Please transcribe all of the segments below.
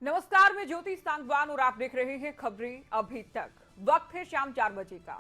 नमस्कार, मैं ज्योति सांगवान और आप देख रहे हैं खबरें अभी तक। वक्त है शाम 4 बजे का।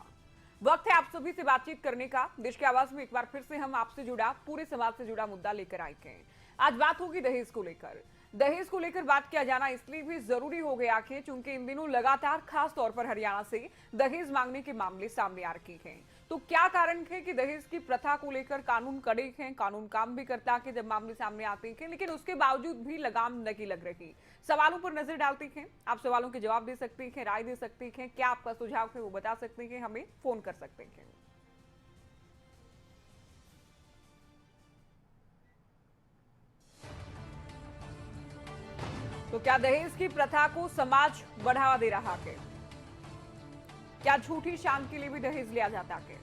वक्त है आप सभी से बातचीत करने का। देश की आवाज में एक बार फिर से हम आपसे जुड़ा, पूरे समाज से जुड़ा मुद्दा लेकर आए हैं। आज बात होगी दहेज को लेकर। दहेज को लेकर बात किया जाना इसलिए भी जरूरी हो गया कि चूंकि इन दिनों लगातार खास तौर पर हरियाणा से दहेज मांगने के मामले सामने आ रहे हैं। तो क्या कारण है कि दहेज की प्रथा को लेकर कानून कड़े हैं, कानून काम भी करता है जब मामले सामने आते हैं, लेकिन उसके बावजूद भी लगाम नहीं लग रही। सवालों पर नजर डालते हैं। आप सवालों के जवाब दे सकते हैं, राय दे सकते हैं। क्या आपका सुझाव है वो बता सकते हैं, हमें फोन कर सकते हैं। तो क्या दहेज की प्रथा को समाज बढ़ावा दे रहा है? क्या झूठी शान के लिए भी दहेज लिया जाता है?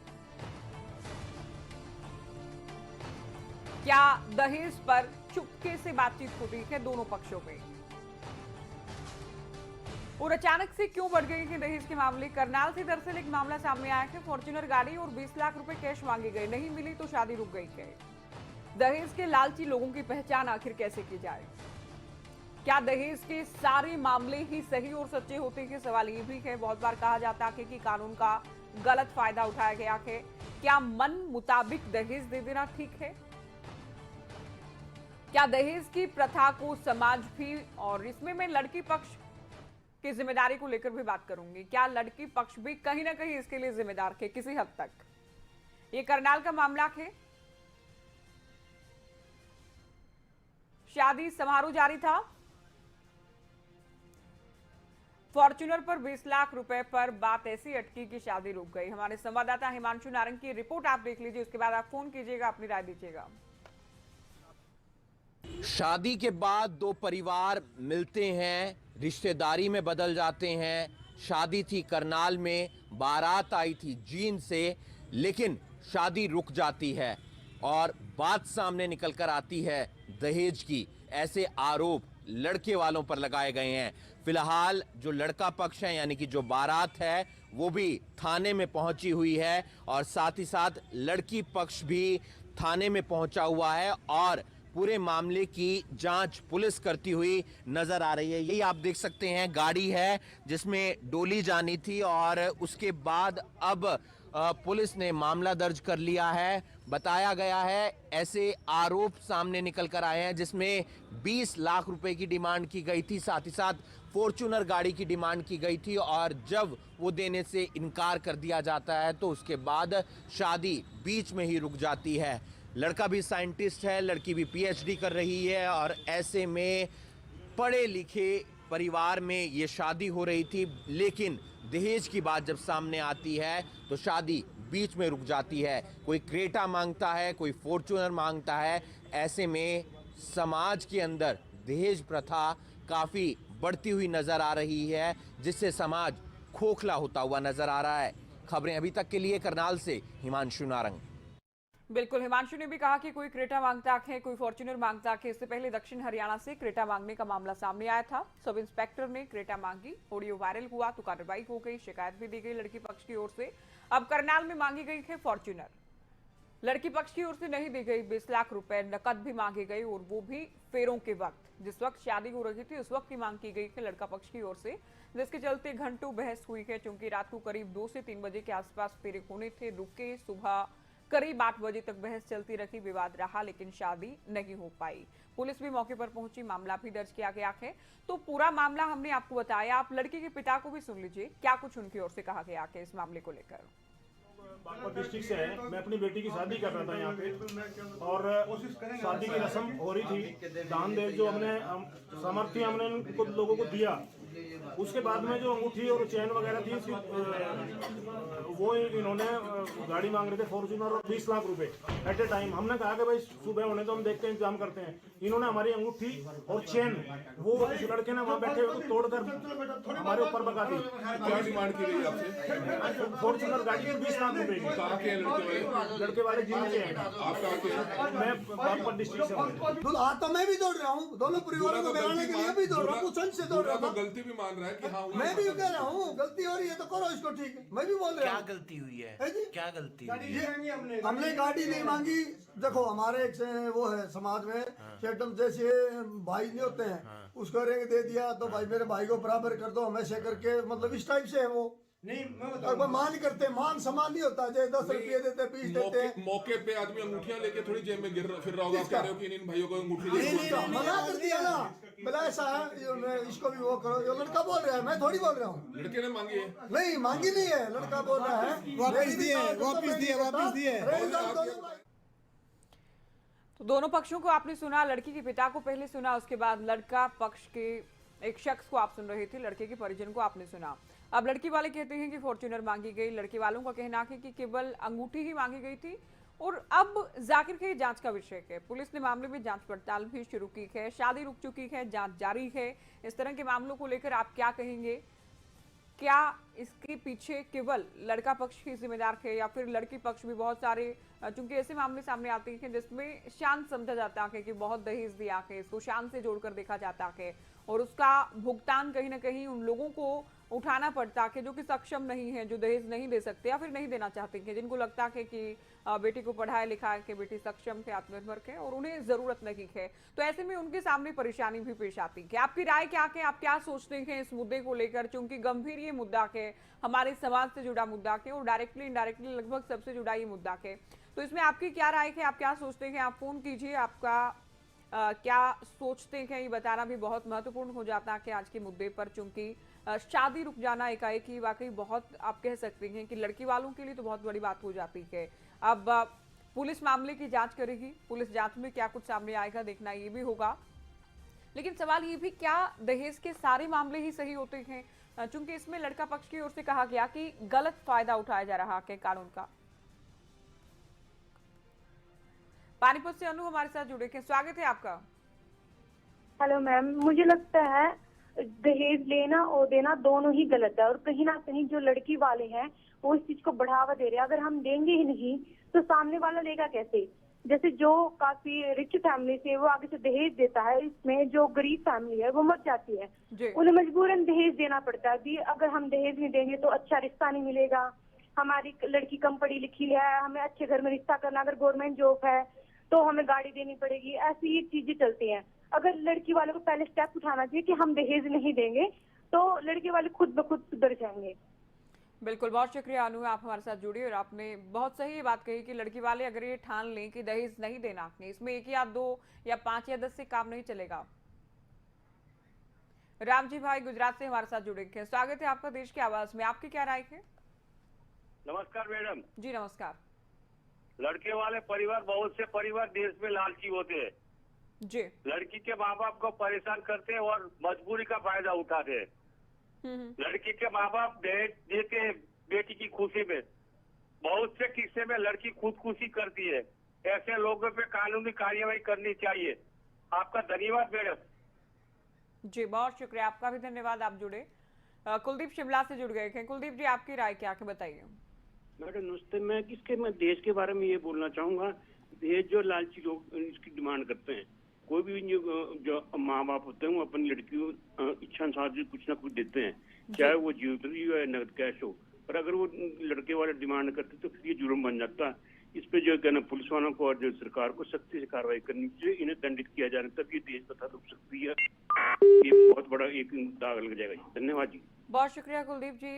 क्या दहेज पर चुपके से बातचीत होती है दोनों पक्षों में? और अचानक से क्यों बढ़ गई है दहेज के मामले? करनाल से दरअसल एक मामला सामने आया है। फॉर्च्यूनर गाड़ी और 20 लाख रुपए कैश मांगे गए, नहीं मिली तो शादी रुक गई है। दहेज के लालची लोगों की पहचान आखिर कैसे की जाए? क्या दहेज के सारे मामले ही सही और सच्चे होते हैं? सवाल ये भी है। बहुत बार कहा जाता है कि कानून का गलत फायदा उठाया गया है। क्या मन मुताबिक दहेज दे देना ठीक है? क्या दहेज की प्रथा को समाज भी, और इसमें मैं लड़की पक्ष की जिम्मेदारी को लेकर भी बात करूंगी, क्या लड़की पक्ष भी कहीं ना कहीं इसके लिए जिम्मेदार है किसी हद तक? ये करनाल का मामला है। शादी समारोह जारी था। फॉर्च्यूनर पर 20 लाख रुपए पर बात ऐसी अटकी कि शादी रुक गई। हमारे संवाददाता हिमांशु नारंग की रिपोर्ट आप देख लीजिए, उसके बाद आप फोन कीजिएगा, अपनी राय दीजिएगा। शादी के बाद दो परिवार मिलते हैं, रिश्तेदारी में बदल जाते हैं। शादी थी करनाल में, बारात आई थी जींद से, लेकिन शादी रुक जाती है और बात सामने निकल कर आती है दहेज की। ऐसे आरोप लड़के वालों पर लगाए गए हैं। फिलहाल जो लड़का पक्ष है, यानी कि जो बारात है, वो भी थाने में पहुंची हुई है और साथ ही साथ लड़की पक्ष भी थाने में पहुंचा हुआ है और पूरे मामले की जांच पुलिस करती हुई नजर आ रही है। यही आप देख सकते हैं, गाड़ी है जिसमें डोली जानी थी और उसके बाद अब पुलिस ने मामला दर्ज कर लिया है। बताया गया है, ऐसे आरोप सामने निकल कर आए हैं जिसमें 20 लाख रुपए की डिमांड की गई थी, साथ ही साथ फॉर्च्यूनर गाड़ी की डिमांड की गई थी और जब वो देने से इनकार कर दिया जाता है तो उसके बाद शादी बीच में ही रुक जाती है। लड़का भी साइंटिस्ट है, लड़की भी पीएचडी कर रही है और ऐसे में पढ़े लिखे परिवार में ये शादी हो रही थी, लेकिन दहेज की बात जब सामने आती है तो शादी बीच में रुक जाती है। कोई क्रेटा मांगता है, कोई फॉर्च्यूनर मांगता है। ऐसे में समाज के अंदर दहेज प्रथा काफ़ी बढ़ती हुई नज़र आ रही है, जिससे समाज खोखला होता हुआ नज़र आ रहा है। खबरें अभी तक के लिए करनाल से हिमांशु नारंग। बिल्कुल, हिमांशु ने भी कहा कि कोई क्रेटा मांगता है, कोई फॉर्च्यूनर मांगता है। इससे पहले दक्षिण हरियाणा से क्रेटा मांगने का मामला सामने आया था। सब इंस्पेक्टर ने क्रेटा मांगी, ऑडियो वायरल हुआ तो कार्रवाई हो गई, शिकायत भी दी गई लड़की पक्ष की ओर से। अब करनाल में मांगी गई है फॉर्च्यूनर। लड़की पक्ष की ओर से नहीं दी गई 20 लाख रुपए, नकद भी मांगे गए और वो भी फेरों के वक्त, जिस वक्त शादी हो रही थी उस वक्त की मांग की गई है लड़का पक्ष की ओर से, जिसके चलते घंटों बहस हुई है। क्योंकि रात को करीब 2 से 3 बजे के आसपास फेरे होने थे, रुके। सुबह करीब 8 बजे तक बहस चलती रही, विवाद रहा, लेकिन शादी नहीं हो पाई। पुलिस भी मौके पर पहुंची, मामला भी दर्ज किया गया है। तो पूरा मामला हमने आपको बताया। आप लड़की के पिता को भी सुन लीजिए, क्या कुछ उनकी ओर से कहा गया है इस मामले को लेकर। बागपत डिस्ट्रिक्ट से है। मैं अपनी बेटी की शादी कर रहा था यहाँ पे और शादी की रस्म हो रही थी। दान दहेज जो हमने सामर्थ्य हमने उनको लोगों को दिया, उसके बाद में जो अंगूठी और चैन वगैरह थी वो इन्होंने गाड़ी मांग रहे थे फॉर्च्यूनर और 20 लाख रुपए एट ए टाइम। हमने कहा कि भाई सुबह होने तो हम देखते हैं, इंतजाम करते हैं। इन्होंने हमारी अंगूठी और चैन वो उस लड़के ने वहाँ बैठे हुए तोड़कर हमारे ऊपर बगा दी। क्या डिमांड की गई आपसे? फॉर्च्यूनर गाड़ी की 20 लाख रुपए की। कहाँ के हैं लड़के वाले जिम के हैं। आप कहाँ के हैं? मैं बागपत डिस्ट्रिक्ट से हूँ। तो मैं भी दौड़ रहा हूँ, दोनों परिवारों को मिलाने के लिए भी दौड़ रहा हूँ, संघ से दौड़ रहा हूँ। गलती भी मान रहा है कि हाँ मैं भी कह रहा हूँ गलती हो रही है तो करो इसको ठीक। मैं भी बोल रहा क्या हूँ गलती हुई है? है जी? क्या गलती हुई है? ये हमने गाड़ी नहीं मांगी। देखो हमारे एक से वो है समाज में शेटम जैसे भाई नहीं होते हैं, उसको रेंग दे दिया तो भाई मेरे भाई को बराबर कर दो हमेशा करके, मतलब इस टाइप से है वो। नहीं मैं और मान नहीं करते, मान समान नहीं होता। जैसे 10 रुपये देते 20 देते हैं। मौके पे आदमी अंगूठियां लेके थोड़ी जेब में फिर रहा होगा। आप कह रहे हो कि इन भाइयों को अंगूठी देके मना कर दिया ना, बोला ऐसा है इसको भी वो करो। ये लड़का बोल रहा है, मैं थोड़ी बोल रहा हूँ। लड़के ने मांगी है। नहीं मांगी नहीं है, लड़का बोल रहा है वापिस दिए। तो दोनों पक्षों को आपने सुना, लड़की के पिता को पहले सुना, उसके बाद लड़का पक्ष के एक शख्स को आप सुन रहे थे, लड़के के परिजन को आपने सुना। अब लड़की वाले कहते हैं कि फॉर्च्यूनर मांगी गई, लड़के वालों का कहना है कि केवल अंगूठी ही मांगी गई थी। और अब जाकिर की जांच का विषय है। पुलिस ने मामले में जांच पड़ताल भी शुरू की है, शादी रुक चुकी है, जांच जारी है। इस तरह के मामलों को लेकर आप क्या कहेंगे? क्या इसके पीछे केवल लड़का पक्ष ही जिम्मेदार है या फिर लड़की पक्ष भी? बहुत सारे चूंकि ऐसे मामले सामने आते हैं जिसमें शान समझा जाता है कि बहुत दहेज दिया है, इसको शान से जोड़कर देखा जाता है और उसका भुगतान कहीं ना कहीं उन लोगों को उठाना पड़ता है जो कि सक्षम नहीं है, जो दहेज नहीं दे सकते या फिर नहीं देना चाहते हैं, जिनको लगता है कि बेटी को पढ़ाया लिखाया कि बेटी सक्षम है, आत्मनिर्भर है और उन्हें जरूरत नहीं है। तो ऐसे में उनके सामने परेशानी भी पेश आती है। आपकी राय क्या है? आप क्या सोचते हैं इस मुद्दे को लेकर? चूंकि गंभीर ये मुद्दा है, हमारे समाज से जुड़ा मुद्दा है और डायरेक्टली इनडायरेक्टली लगभग सबसे जुड़ा ये मुद्दा है। तो इसमें आपकी क्या राय है? आप क्या सोचते हैं? आप फोन कीजिए। आपका क्या सोचते हैं ये बताना भी बहुत महत्वपूर्ण हो जाता है आज के मुद्दे पर। चूंकि शादी रुक जाना एकाएक ही वाकई बहुत, आप कह सकते हैं कि लड़की वालों के लिए तो बहुत बड़ी बात हो जाती है। अब पुलिस मामले की जांच करेगी, पुलिस जांच में क्या कुछ सामने आएगा देखना ये भी होगा। लेकिन सवाल ये भी, क्या दहेज के सारे मामले ही सही होते हैं? चूंकि इसमें लड़का पक्ष की ओर से कहा गया कि गलत फायदा उठाया जा रहा है कानून का। पानीपत से अनु हमारे साथ जुड़े हैं, स्वागत है आपका। हेलो मैम, मुझे लगता है दहेज लेना और देना दोनों ही गलत है और कहीं ना कहीं जो लड़की वाले हैं वो इस चीज को बढ़ावा दे रहे हैं। अगर हम देंगे ही नहीं तो सामने वाला लेगा कैसे? जैसे जो काफी रिच फैमिली से वो आगे से दहेज देता है, इसमें जो गरीब फैमिली है वो मर जाती है, उन्हें मजबूरन दहेज देना पड़ता है। भी अगर हम दहेज नहीं देंगे तो अच्छा रिश्ता नहीं मिलेगा, हमारी लड़की कम पढ़ी लिखी है, हमें अच्छे घर में रिश्ता करना, अगर गवर्नमेंट जॉब है तो हमें गाड़ी देनी पड़ेगी, ऐसी चीजें चलती हैं। अगर लड़की वाले को पहले स्टेप उठाना चाहिए कि हम दहेज नहीं देंगे तो लड़के वाले खुद ब खुद सुधर जाएंगे। बिल्कुल, बहुत शुक्रिया अनु, आप हमारे साथ जुड़ी और आपने बहुत सही बात कही कि लड़की वाले अगर ये ठान लें कि दहेज नहीं देना, इसमें 1 या 2 या 5 या 10 से काम नहीं चलेगा। राम जी भाई गुजरात से हमारे साथ जुड़े हैं, स्वागत है आपका देश की आवाज में। आपकी क्या राय है? नमस्कार मैडम। जी नमस्कार। लड़के वाले परिवार, बहुत से परिवार देश में लालची होते हैं जी, लड़की के माँ बाप को परेशान करते हैं और मजबूरी का फायदा उठाते हैं। लड़की के माँ बाप दहेज देते हैं बेटी की खुशी में, बहुत से किस्से में लड़की खुदकुशी करती है। ऐसे लोगों पे कानूनी कार्यवाही करनी चाहिए। आपका धन्यवाद मैडम। जी बहुत शुक्रिया, आपका भी धन्यवाद, आप जुड़े। कुलदीप शिमला से जुड़ गए हैं। कुलदीप जी, आपकी राय क्या है, बताइए। मैडम नमस्ते, मैं देश के बारे में ये बोलना चाहूंगा। दहेज जो लालची लोग इसकी डिमांड करते हैं, कोई भी जो माँ बाप होते हैं वो अपनी लड़की को इच्छा अनुसार कुछ ना कुछ देते हैं, चाहे वो ज्वेलरी हो या नगद कैश हो। पर अगर वो लड़के वाले डिमांड करते तो फिर ये जुर्म बन जाता। इस पे जो कहना पुलिस वालों को और जो सरकार को सख्ती से कार्रवाई करनी चाहिए, इन्हें दंडित किया जाना, तब ये दहेज प्रथा रुक सकती है। ये बहुत बड़ा एक दाग लग जाएगा। धन्यवाद जी। बहुत शुक्रिया कुलदीप जी,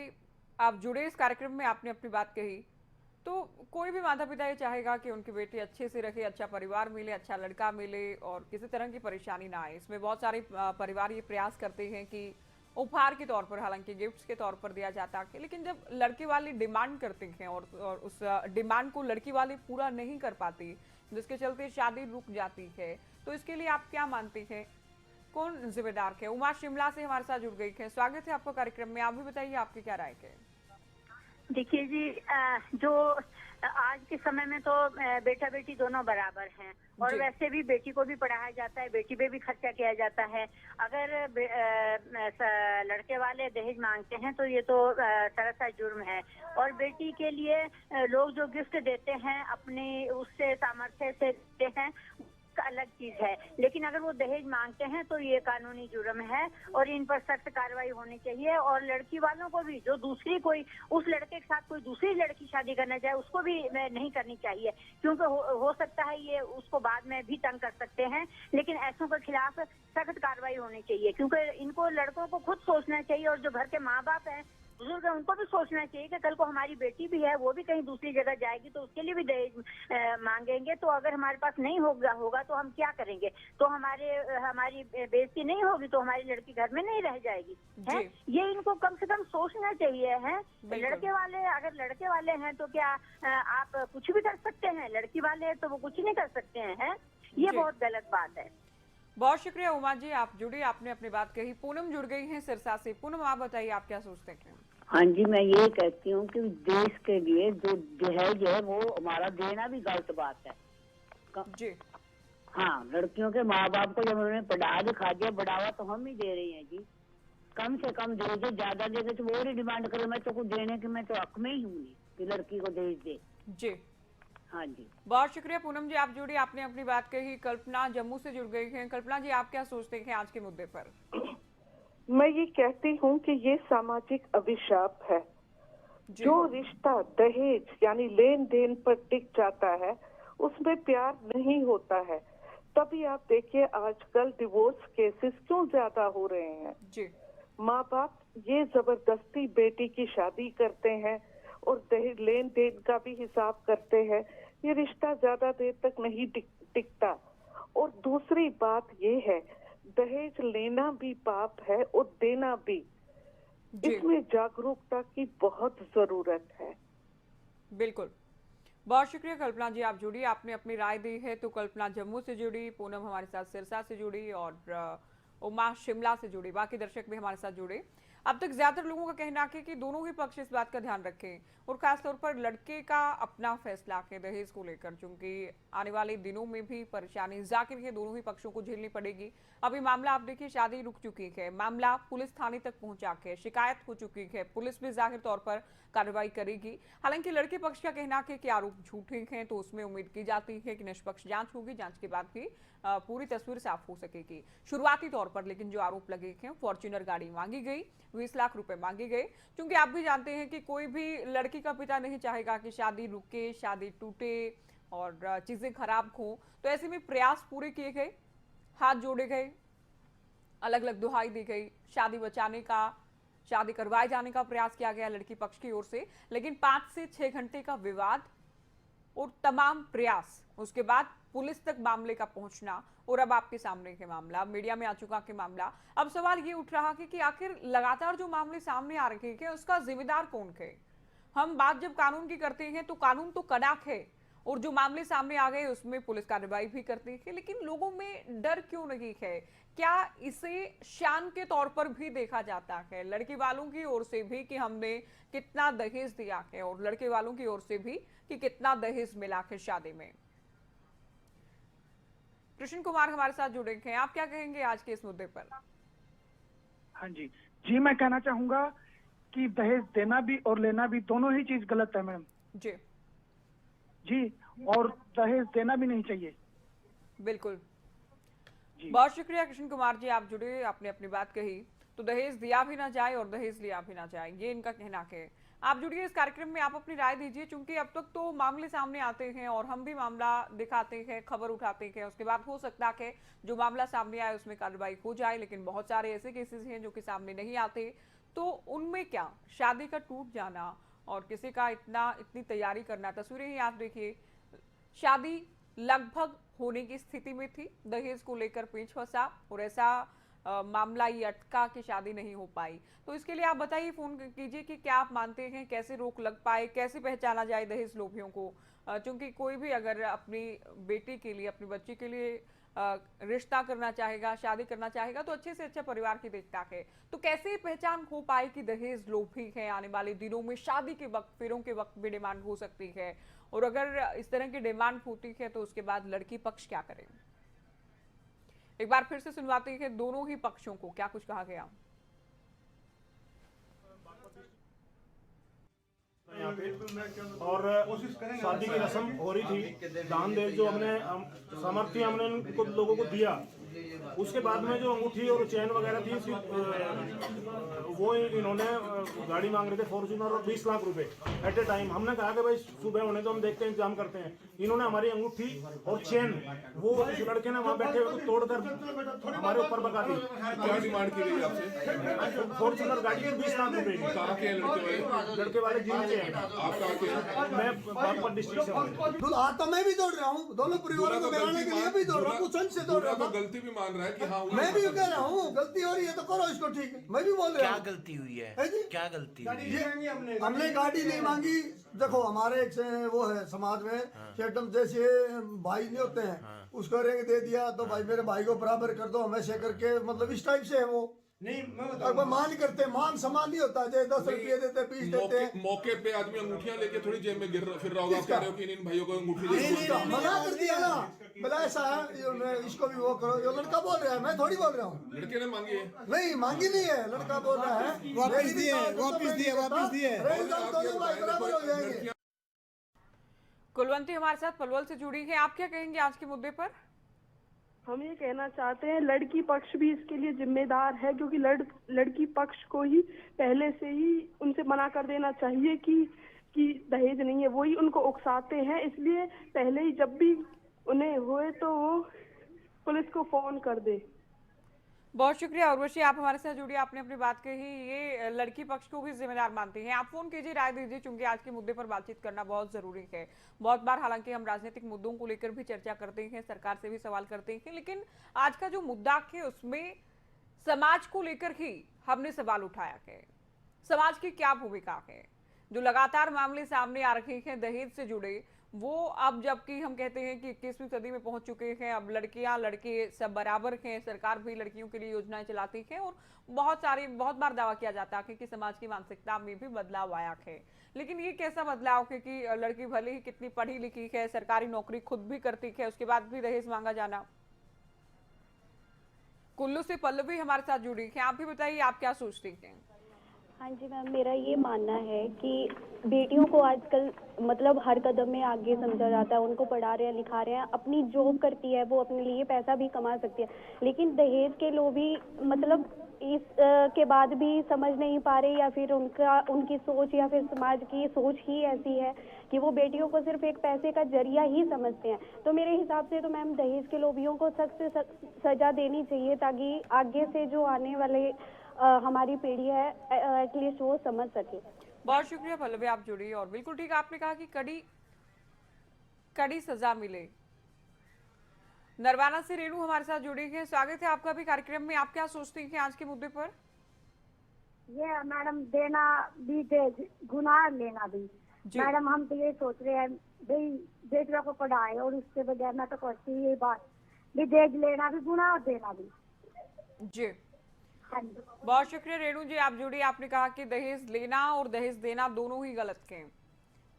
आप जुड़े इस कार्यक्रम में, आपने अपनी बात कही। तो कोई भी माता पिता ये चाहेगा कि उनकी बेटी अच्छे से रखे, अच्छा परिवार मिले, अच्छा लड़का मिले और किसी तरह की परेशानी ना आए। इसमें बहुत सारे परिवार ये प्रयास करते हैं कि उपहार के तौर पर, हालांकि गिफ्ट्स के तौर पर दिया जाता है, लेकिन जब लड़के वाले डिमांड करते हैं और उस डिमांड को लड़की वाले पूरा नहीं कर पाती, जिसके चलते शादी रुक जाती है, तो इसके लिए आप क्या मानते हैं, कौन जिम्मेदार है? उमा शिमला से हमारे साथ जुड़ गई है, स्वागत है आपका कार्यक्रम में। आप भी बताइए आपकी क्या राय है। देखिए जी, जो आज के समय में तो बेटा बेटी दोनों बराबर हैं और वैसे भी बेटी को भी पढ़ाया जाता है, बेटी पे भी खर्चा किया जाता है। अगर लड़के वाले दहेज मांगते हैं तो ये तो सरासर जुर्म है। और बेटी के लिए लोग जो गिफ्ट देते हैं अपने उससे सामर्थ्य से देते हैं, अलग चीज है, लेकिन अगर वो दहेज मांगते हैं तो ये कानूनी जुर्म है और इन पर सख्त कार्रवाई होनी चाहिए। और लड़की वालों को भी, जो दूसरी कोई उस लड़के के साथ कोई दूसरी लड़की शादी करना चाहे, उसको भी नहीं करनी चाहिए, क्योंकि हो सकता है ये उसको बाद में भी तंग कर सकते हैं। लेकिन ऐसों के खिलाफ सख्त कार्रवाई होनी चाहिए, क्योंकि इनको लड़कों को खुद सोचना चाहिए और जो घर के माँ बाप हैं, बुजुर्ग है, उनको भी सोचना चाहिए कि कल को हमारी बेटी भी है, वो भी कहीं दूसरी जगह जाएगी तो उसके लिए भी दहेज मांगेंगे। तो अगर हमारे पास नहीं होगा तो हम क्या करेंगे? तो हमारी बेइज्जती नहीं होगी तो हमारी लड़की घर में नहीं रह जाएगी, है? ये इनको कम से कम सोचना चाहिए, है? लड़के वाले, अगर लड़के वाले हैं तो क्या आप कुछ भी कर सकते हैं? लड़की वाले हैं तो वो कुछ नहीं कर सकते हैं, है? ये बहुत गलत बात है। बहुत शुक्रिया उमा जी, आप जुड़ी, आपने अपनी बात कही। पूनम जुड़ गई हैं सिरसा से। पूनम, आप बताइए, आप क्या सोचते हैं? हाँ जी, मैं ये कहती हूँ कि देश के लिए जो दहेज है वो हमारा देना भी गलत बात है जी। हाँ, लड़कियों के माँ बाप को जब उन्होंने पढ़ा लिखा दिया, बढ़ावा तो हम ही दे रहे हैं जी। कम से कम दे दे, ज्यादा दे दे तो वो ही डिमांड करे। मैं तो कुछ देने की मैं तो हक में ही हूँ कि लड़की को दहेज दे। जी हाँ जी, बहुत शुक्रिया पूनम जी, आप जुड़ी, आपने अपनी बात कही। कल्पना जम्मू से जुड़ गई हैं। कल्पना जी, आप क्या सोचते हैं आज के मुद्दे पर? मैं ये कहती हूँ कि ये सामाजिक अभिशाप है। जो रिश्ता दहेज यानी लेन देन पर टिक जाता है उसमें प्यार नहीं होता है। तभी आप देखिए आजकल डिवोर्स केसेस क्यों ज्यादा हो रहे हैं। जी। माँ बाप ये जबरदस्ती बेटी की शादी करते हैं और दहेज लेन देन का भी हिसाब करते हैं। ये रिश्ता ज्यादा देर तक नहीं टिकता। और दूसरी बात ये है, दहेज लेना भी पाप है और देना भी। इसमें जागरूकता की बहुत जरूरत है। बिल्कुल, बहुत शुक्रिया कल्पना जी, आप जुड़ी, आपने अपनी राय दी है। तो कल्पना जम्मू से जुड़ी, पूनम हमारे साथ सिरसा से जुड़ी और उमा शिमला से जुड़ी। बाकी दर्शक भी हमारे साथ जुड़े। अब तक ज्यादातर लोगों का कहना है कि दोनों ही पक्ष इस बात का ध्यान रखें और खासतौर पर लड़के का अपना फैसला है दहेज को लेकर, क्योंकि आने वाले दिनों में भी परेशानी जाहिर है दोनों ही पक्षों को झेलनी पड़ेगी। अभी मामला आप देखिए, शादी रुक चुकी है, मामला पुलिस थाने तक पहुंचा है, शिकायत हो चुकी है, पुलिस भी जाहिर तौर पर कार्रवाई करेगी। हालांकि लड़के पक्ष का कहना है कि आरोप झूठे हैं, तो उसमें उम्मीद की जाती है कि निष्पक्ष जांच होगी, जांच के बाद ही पूरी तस्वीर साफ हो सकेगी। शुरुआती तौर पर लेकिन जो आरोप लगे हैं, फॉर्च्यूनर गाड़ी मांगी गई, 20 लाख रुपए मांगे गए, क्योंकि आप भी जानते हैं कि कोई भी लड़की का पिता नहीं चाहेगा कि शादी रुके, शादी टूटे और चीजें खराब हो। तो ऐसे में प्रयास पूरे किए गए, हाथ जोड़े गए, अलग अलग दुहाई दी गई, शादी बचाने का, शादी करवाए जाने का प्रयास किया गया लड़की पक्ष की ओर से। लेकिन 5 से 6 घंटे का विवाद और तमाम प्रयास, उसके बाद पुलिस तक मामले का पहुंचना और अब आपके सामने के मामला, मीडिया में आ चुका के मामला। अब सवाल ये उठ रहा है कि आखिर लगातार जो मामले सामने आ रहे हैं उसका जिम्मेदार कौन है? हम बात जब कानून की करते हैं तो कानून तो कड़क है और जो मामले सामने आ गए उसमें पुलिस कार्रवाई भी करती है, लेकिन लोगों में डर क्यों नहीं है? क्या इसे शान के तौर पर भी देखा जाता है लड़की वालों की ओर से भी कि हमने कितना दहेज दिया है और लड़के वालों की ओर से भी कि कितना दहेज मिला है शादी में? कृष्ण कुमार हमारे साथ जुड़े हैं, आप क्या कहेंगे आज के इस मुद्दे पर? हाँ जी, मैं कहना चाहूंगा कि दहेज देना भी और लेना भी दोनों ही चीज गलत है मैम जी, और दहेज देना भी नहीं चाहिए। बिल्कुल, बहुत शुक्रिया कृष्ण कुमार जी, आप जुड़े, आपने अपनी बात कही। तो दहेज दिया भी ना जाए और दहेज लिया भी ना जाए, ये इनका कहना है। आप जुड़िए इस कार्यक्रम में, आप अपनी राय दीजिए, क्योंकि अब तक तो मामले सामने आते हैं और हम भी मामला दिखाते हैं, खबर उठाते हैं, उसके बाद हो सकता है जो मामला सामने आए उसमें कार्रवाई हो जाए, लेकिन बहुत सारे ऐसे केसेस हैं जो कि सामने नहीं आते। तो उनमें क्या शादी का टूट जाना और किसी का इतनी तैयारी करना, तस्वीरें ही आप देखिए, शादी लगभग होने की स्थिति में थी, दहेज को लेकर पेच फंसा और ऐसा मामला ये अटका कि शादी नहीं हो पाई। तो इसके लिए आप बताइए, फोन कीजिए कि क्या आप मानते हैं, कैसे रोक लग पाए, कैसे पहचाना जाए दहेज लोभियों को? क्योंकि कोई भी अगर अपनी बेटी के लिए, अपनी बच्ची के लिए रिश्ता करना चाहेगा, शादी करना चाहेगा, तो अच्छे से अच्छा परिवार की देखता है। तो कैसे पहचान हो पाए कि दहेज लोभी है? आने वाले दिनों में शादी के वक्त, फेरों के वक्त भी डिमांड हो सकती है, और अगर इस तरह की डिमांड होती है तो उसके बाद लड़की पक्ष क्या करे? एक बार फिर से सुनवाते हैं दोनों ही पक्षों को, क्या कुछ कहा गया। यहाँ पे और शादी की रस्म हो रही थी। दान दहेज जो हमने सामर्थ्य हमने कुछ लोगों को दिया, उसके बाद में जो अंगूठी और चैन वगैरह थी वो इन्होंने गाड़ी मांग रहे थे फॉर्च्यूनर और 20 लाख रुपए एट ए टाइम। हमने कहा कि भाई सुबह होने तो हम देखते हैं, इंतजाम करते हैं। इन्होंने हमारी अंगूठी और चैन वो उस लड़के ने वहाँ बैठे हुए को तोड़कर हमारे ऊपर बका दी। क्या डिमांड की गई आपसे? फॉर्च्यूनर गाड़ी की 20 लाख रुपए की। कहाँ के हैं लड़के वाले जिम के हैं। आप कहाँ के हैं? मैं बागपत डिस्ट्रिक्ट से हूँ। तो मैं भी दौड़ रहा हूँ, दोनों परिवारों को मिलाने के लिए भी दौड़ रहा हूँ, कुछ से दौड़ रहा हूँ। गलती भी मान रहा है कि हाँ मैं भी कह रहा हूँ गलती हो रही है तो करो इसको ठीक। मैं भी बोल रहा हूँ क्या गलती हुई है, क्या गलती हुई है? हमने गाड़ी नहीं मांगी। देखो हमारे एक वो है समाज में शेटम जैसे भाई नहीं होते हैं, उसको रेंग दे दिया तो भाई मेरे भाई को बराबर कर दो, हमेशा करके मतलब इस टाइप से है वो। नहीं मान करते, मान समान नहीं होता। जैसे 10 रुपये देते 20 देते हैं। मौके पे आदमी अंगूठियां लेके थोड़ी जेब में फिर रहा होगा। आप कह रहे हो कि इन भाइयों को अंगूठी मना कर दिया ना, बोला ऐसा है इसको भी वो करो। ये लड़का बोल रहा है, मैं थोड़ी बोल रहा हूँ। लड़के ने मांगी है? नहीं मांगी नहीं है, लड़का बोल रहा है वापस दिए दोनों भाई बराबर हो जाएंगे। कुलवंती हमारे साथ पलवल से जुड़ी है, आप क्या कहेंगे आज के मुद्दे पर? हम ये कहना चाहते हैं लड़की पक्ष भी इसके लिए जिम्मेदार है, क्योंकि लड़की पक्ष को ही पहले से ही उनसे मना कर देना चाहिए कि दहेज नहीं है। वही उनको उकसाते हैं, इसलिए पहले ही जब भी उन्हें होए तो वो पुलिस को फोन कर दे। बहुत शुक्रिया उर्वशी, आप हमारे साथ जुड़ी, आपने अपनी बात कही। ये लड़की पक्ष को भी जिम्मेदार मानती हैं। आप फोन कीजिए, राय दीजिए, क्योंकि आज के मुद्दे पर बातचीत करना बहुत जरूरी है। बहुत बार हालांकि हम राजनीतिक मुद्दों को लेकर भी चर्चा करते हैं, सरकार से भी सवाल करते हैं, लेकिन आज का जो मुद्दा है उसमें समाज को लेकर ही हमने सवाल उठाया है। समाज की क्या भूमिका है? जो लगातार मामले सामने आ रहे हैं दहेज से जुड़े, वो अब जबकि हम कहते हैं कि 21वीं सदी में पहुंच चुके हैं, अब लड़कियां लड़के सब बराबर हैं, सरकार भी लड़कियों के लिए योजनाएं चलाती है और बहुत बार दावा किया जाता है कि समाज की मानसिकता में भी बदलाव आया है। लेकिन ये कैसा बदलाव है कि लड़की भले ही कितनी पढ़ी लिखी है, सरकारी नौकरी खुद भी करती है, उसके बाद भी दहेज मांगा जाना। कुल्लू से पल्लवी हमारे साथ जुड़ी है, आप भी बताइए आप क्या सोचती हैं? हाँ जी मैम, मेरा ये मानना है कि बेटियों को आजकल मतलब हर कदम में आगे समझा जाता है। उनको पढ़ा रहे हैं, लिखा रहे हैं, अपनी जॉब करती है, वो अपने लिए पैसा भी कमा सकती है, लेकिन दहेज के लोग भी मतलब इस के बाद भी समझ नहीं पा रहे, या फिर उनकी सोच या फिर समाज की सोच ही ऐसी है कि वो बेटियों को सिर्फ एक पैसे का जरिया ही समझते हैं। तो मेरे हिसाब से तो मैम दहेज के लोभियों को सख्त से सजा देनी चाहिए, ताकि आगे से जो आने वाले हमारी पीढ़ी है एटलीस्ट वो समझ सके। बहुत शुक्रिया पल्लवी, आप जुड़ी और बिल्कुल ठीक आपने कहा कि कड़ी सजा मिले। नरवाना से रेणु हमारे साथ जुड़ी है, स्वागत है आपका भी कार्यक्रम में। आप क्या सोचती हैं आज के मुद्दे पर? ये मैडम देना भी दहेज गुनाह, लेना भी। मैडम हम तो ये सोच रहे हैं भाई बेटियों को पढ़ाए, और उसके बजाय मैं तो कहती हूँ ये बात भी दहेज लेना भी गुनाह और देना भी। जी बहुत शुक्रिया रेणु जी, आप जुड़ी। आपने कहा कि दहेज लेना और दहेज देना दोनों ही गलत हैं,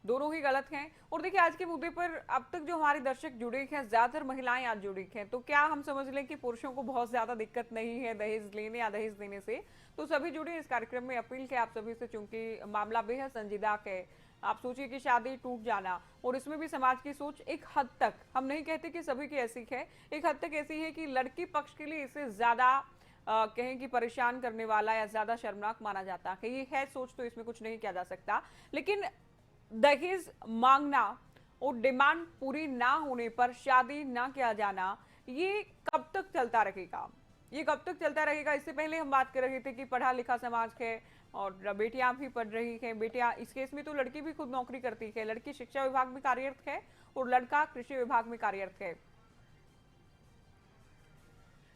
दोनों ही गलत हैं। और देखिए आज के मुद्दे पर अब तक जो हमारे दर्शक जुड़े हैं, ज्यादातर महिलाएं आज जुड़ी हैं, तो क्या हम समझ लें कि पुरुषों को बहुत ज्यादा दिक्कत नहीं है दहेज लेने या दहेज देने से? तो सभी जुड़े इस कार्यक्रम में। अपील है आप सभी से, चूंकि मामला बेहद संजीदा है। आप सोचिए कि शादी टूट जाना, और इसमें भी समाज की सोच एक हद तक, हम नहीं कहते कि सभी की ऐसी है, एक हद तक ऐसी है कि लड़की पक्ष के लिए इसे ज्यादा कहें कि परेशान करने वाला या ज्यादा शर्मनाक माना जाता है। ये है सोच, तो इसमें कुछ नहीं किया जा सकता। लेकिन दहेज मांगना और डिमांड पूरी ना होने पर शादी ना किया जाना, ये कब तक चलता रहेगा? ये कब तक चलता रहेगा? इससे पहले हम बात कर रहे थे कि पढ़ा लिखा समाज है और बेटियां भी पढ़ रही हैं। बेटियां, इस केस में तो लड़की भी खुद नौकरी करती है, लड़की शिक्षा विभाग में कार्यरत है और लड़का कृषि विभाग में कार्यरत है।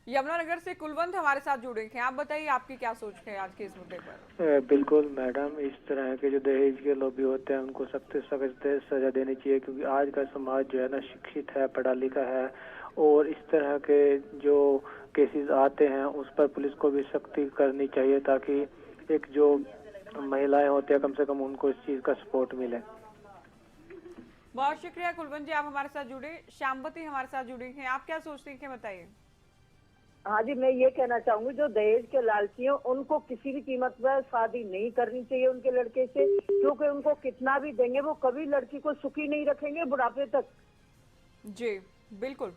यमुनानगर से कुलवंत हमारे साथ जुड़े हैं, आप बताइए आपकी क्या सोच है आज के इस मुद्दे पर? बिल्कुल मैडम, इस तरह के जो दहेज के लोभी होते हैं उनको सख्त से सख्त सजा देनी चाहिए, क्योंकि आज का समाज जो है ना शिक्षित है, पढ़ा लिखा है, और इस तरह के जो केसेस आते हैं उस पर पुलिस को भी सख्ती करनी चाहिए, ताकि एक जो महिलाएं होती है कम से कम उनको इस चीज का सपोर्ट मिले। बहुत शुक्रिया कुलवंत जी, आप हमारे साथ जुड़े। श्यामवती हमारे साथ जुड़ी हैं, आप क्या सोचती हैं बताइए? हाँ जी, मैं ये कहना चाहूंगी जो दहेज के लालची हैं उनको किसी भी कीमत पर शादी नहीं करनी चाहिए उनके लड़के से, क्योंकि उनको कितना भी देंगे वो कभी लड़की को सुखी नहीं रखेंगे बुढ़ापे तक। जी बिल्कुल,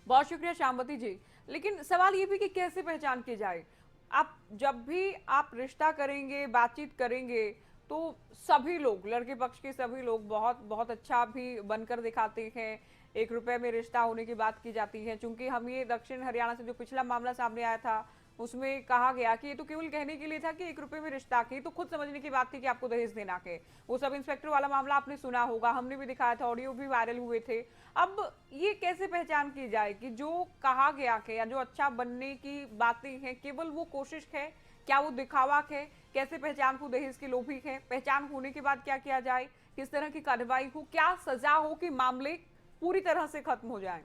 बहुत शुक्रिया श्यामवती जी। लेकिन सवाल ये भी कि कैसे पहचान की जाए? आप जब भी आप रिश्ता करेंगे, बातचीत करेंगे, तो सभी लोग, लड़के पक्ष के सभी लोग बहुत बहुत अच्छा भी बनकर दिखाते हैं। 1 रुपए में रिश्ता होने की बात की जाती है। चूंकि हम ये दक्षिण हरियाणा से जो पिछला मामला सामने आया था उसमें कहा गया कि ये तो केवल कहने के लिए था कि 1 रुपए में रिश्ता की, तो खुद समझने की बात थी कि आपको दहेज देना है। वो सब इंस्पेक्टर वाला मामला आपने सुना होगा, हमने भी दिखाया था, ऑडियो भी वायरल हुए थे। अब ये कैसे पहचान की जाए कि जो कहा गया है या जो अच्छा बनने की बातें हैं केवल वो कोशिश है, क्या वो दिखावा है? कैसे पहचान हो दहेज के लोभी है? पहचान होने के बाद क्या किया जाए? किस तरह की कार्रवाई हो? क्या सजा हो कि मामले पूरी तरह से खत्म हो जाएं?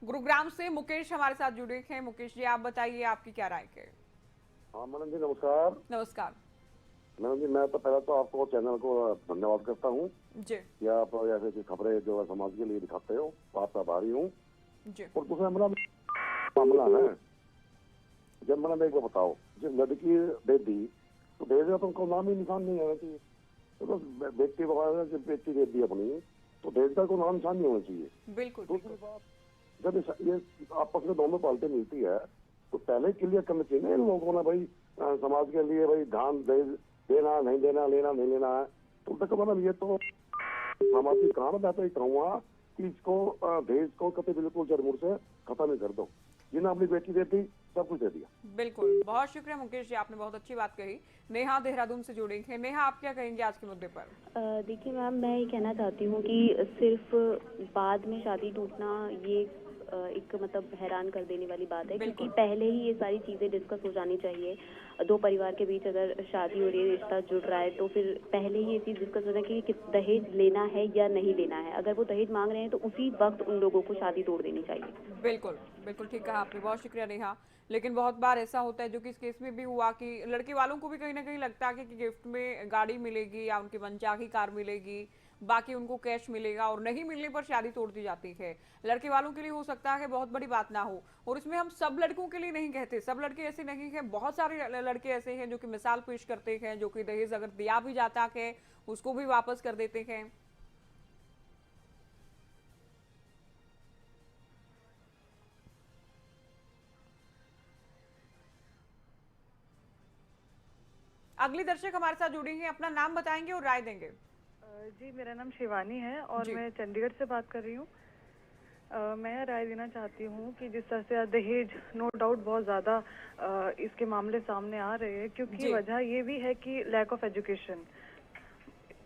गुरुग्राम से मुकेश हमारे साथ जुड़े हैं। मुकेश जी, आप बताइए आपकी क्या राय है? हाँ मैडम जी नमस्कार। नमस्कार मैडम जी, मैं तो पहले तो आपको चैनल को धन्यवाद करता हूँ जी कि आप ऐसे खबरें जो है समाज के लिए दिखाते हो, आपका आभारी हूँ। जी। और दूसरा मेरा मामला है, जब मैंने एक बार बताओ, जब लड़की दे दी तो दे दिया तो उनको नाम ही निशान नहीं आना चाहिए। तो बेटी वगैरह जब बेटी दे दी अपनी तो दहेज का कोई नाम निशान नहीं होना चाहिए। बिल्कुल। दूसरी बात, जब ये आपस में दोनों पार्टी मिलती है तो पहले क्लियर करना चाहिए ना इन लोगों ने, भाई समाज के लिए भाई ध्यान देना नहीं देना, लेना नहीं लेना है। तो देखो मैडम, ये तो समाज की कहानी, मैं तो ये कहूँगा कि इसको दहेज को कभी बिल्कुल जरूर से खत्म ही कर दो। जिन्हें अपनी बेटी दे दी सब कुछ दे दिया। बिल्कुल, बहुत शुक्रिया मुकेश जी, आपने बहुत अच्छी बात कही। नेहा देहरादून से जुड़ेंगे। नेहा, आप क्या कहेंगे आज के मुद्दे पर? देखिए मैम, मैं ये कहना चाहती हूँ कि सिर्फ बाद में शादी टूटना ये एक मतलब हैरान कर देने वाली बात है, क्योंकि पहले ही ये सारी चीज़ें डिस्कस हो जानी चाहिए। 2 परिवार के बीच अगर शादी हो रही है, रिश्ता जुड़ रहा है, तो फिर पहले ही ये चीज़ डिस्कस होना कि दहेज लेना है या नहीं लेना है। अगर वो दहेज मांग रहे हैं तो उसी वक्त उन लोगों को शादी तोड़ देनी चाहिए। बिल्कुल बिल्कुल ठीक कहा आपने, बहुत शुक्रिया नेहा। लेकिन बहुत बार ऐसा होता है, जो कि इस केस में भी हुआ, कि लड़के वालों को भी कहीं ना कहीं लगता है कि गिफ्ट में गाड़ी मिलेगी या उनकी मनचाही कार मिलेगी, बाकी उनको कैश मिलेगा, और नहीं मिलने पर शादी तोड़ दी जाती है। लड़के वालों के लिए हो सकता है बहुत बड़ी बात ना हो, और इसमें हम सब लड़कों के लिए नहीं कहते, सब लड़के ऐसे नहीं हैं। बहुत सारे लड़के ऐसे हैं जो कि मिसाल पेश करते हैं, जो कि दहेज अगर दिया भी जाता है उसको भी वापस कर देते हैं। अगली दर्शक हमारे साथ जुड़ी हैं, अपना नाम बताएंगे और राय देंगे। जी, मेरा नाम शिवानी है और मैं चंडीगढ़ से बात कर रही हूँ। मैं राय देना चाहती हूँ कि जिस तरह से दहेज नो डाउट बहुत ज़्यादा इसके मामले सामने आ रहे हैं, क्योंकि वजह ये भी है कि लैक ऑफ एजुकेशन,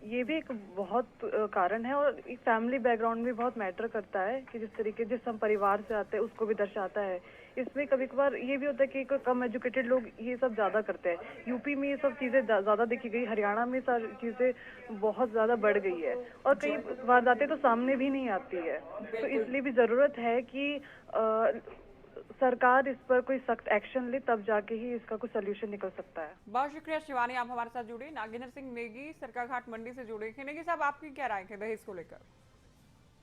ये भी एक बहुत कारण है, और एक फैमिली बैकग्राउंड भी बहुत मैटर करता है कि जिस हम परिवार से आते हैं उसको भी दर्शाता है। इसमें कभी कभार ये भी होता है कि कम एजुकेटेड लोग ये सब ज्यादा करते हैं। यूपी में ये सब चीजें ज्यादा देखी गई, हरियाणा में सारी चीजें बहुत ज्यादा बढ़ गई है, और कई वारदातें तो सामने भी नहीं आती है। तो इसलिए भी जरूरत है कि सरकार इस पर कोई सख्त एक्शन ले, तब जाके ही इसका कोई सोल्यूशन निकल सकता है। बहुत शुक्रिया शिवानी, आप हमारे साथ जुड़े। नागेंद्र सिंह नेगी सरकाघाट मंडी से जुड़े हैं। नेगी साहब, आपकी क्या राय है दहेज को लेकर?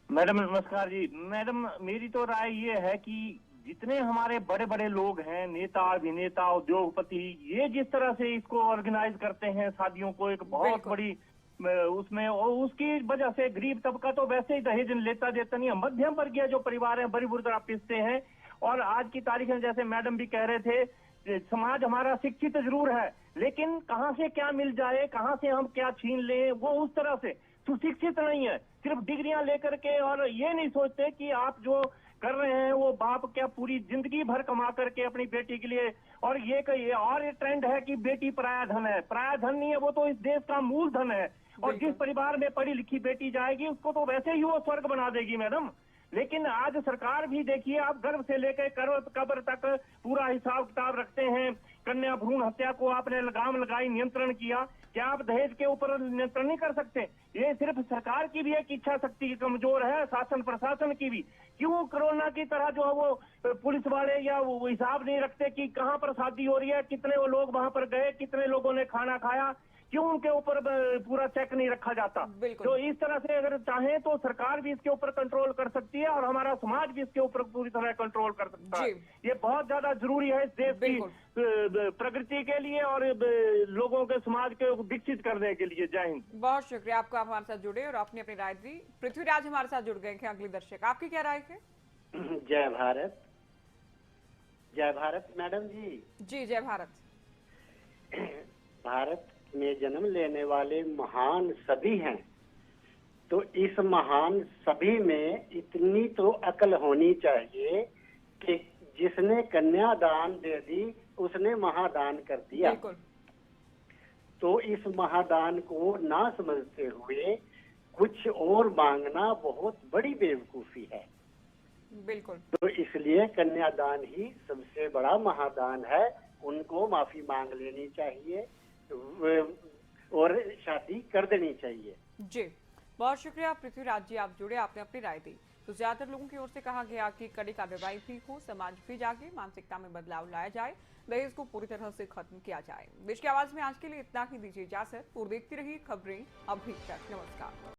मैडम नमस्कार जी। मैडम, मेरी तो राय ये है कि जितने हमारे बड़े बड़े लोग हैं, नेता, अभिनेता, उद्योगपति, ये जिस तरह से इसको ऑर्गेनाइज करते हैं शादियों को, एक बहुत बड़ी उसमें, और उसकी वजह से गरीब तबका तो वैसे ही दहेज लेता देता नहीं है, मध्यम वर्गीय जो परिवार है बड़ी बुरी तरह पिसते हैं। और आज की तारीख में जैसे मैडम भी कह रहे थे, समाज हमारा शिक्षित जरूर है, लेकिन कहाँ से क्या मिल जाए, कहाँ से हम क्या छीन लें, वो उस तरह से सुशिक्षित नहीं है। सिर्फ डिग्रियां लेकर के, और ये नहीं सोचते कि आप जो कर रहे हैं वो बाप क्या पूरी जिंदगी भर कमा करके अपनी बेटी के लिए, और ये ट्रेंड है कि बेटी पराया धन है। पराया धन नहीं है, वो तो इस देश का मूल धन है, और जिस परिवार में पढ़ी लिखी बेटी जाएगी उसको तो वैसे ही वो स्वर्ग बना देगी मैडम। लेकिन आज सरकार भी देखिए, आप गर्भ से लेकर कब्र तक पूरा हिसाब किताब रखते हैं। कन्या भ्रूण हत्या को आपने लगाम लगाई, नियंत्रण किया, क्या आप दहेज के ऊपर नियंत्रण नहीं कर सकते? ये सिर्फ सरकार की भी एक इच्छा शक्ति कमजोर है, शासन प्रशासन की भी। क्यों कोरोना की तरह जो है वो पुलिस वाले या वो हिसाब नहीं रखते कि कहाँ पर शादी हो रही है, कितने वो लोग वहां पर गए, कितने लोगों ने खाना खाया, क्यों उनके ऊपर पूरा चेक नहीं रखा जाता? तो इस तरह से अगर चाहे तो सरकार भी इसके ऊपर कंट्रोल कर सकती है और हमारा समाज भी इसके ऊपर पूरी तरह कंट्रोल कर सकता है। ये बहुत ज्यादा जरूरी है इस देश की प्रगति के लिए और लोगों के समाज के विकसित करने के लिए। जय हिंद। बहुत शुक्रिया आपको, आप हमारे साथ जुड़े और आपने अपनी राय दी। पृथ्वीराज हमारे साथ जुड़ गए हैं अगले दर्शक, आपकी क्या राय है? जय भारत। जय भारत मैडम जी। जी जय भारत। भारत में जन्म लेने वाले महान सभी हैं, तो इस महान सभी में इतनी तो अकल होनी चाहिए कि जिसने कन्यादान दे दी उसने महादान कर दिया। तो इस महादान को ना समझते हुए कुछ और मांगना बहुत बड़ी बेवकूफी है। बिल्कुल। तो इसलिए कन्यादान ही सबसे बड़ा महादान है, उनको माफी मांग लेनी चाहिए और शादी कर देनी चाहिए। जी बहुत शुक्रिया पृथ्वीराज जी, आप जुड़े, आपने अपनी राय दी। तो ज्यादातर लोगों की ओर से कहा गया कि कड़ी कार्रवाई भी हो, समाज भी जागे, मानसिकता में बदलाव लाया जाए, दहेज को पूरी तरह से खत्म किया जाए। देश की आवाज में आज के लिए इतना ही, दीजिए इजाजत और देखती रहिए खबरें अभी तक। नमस्कार।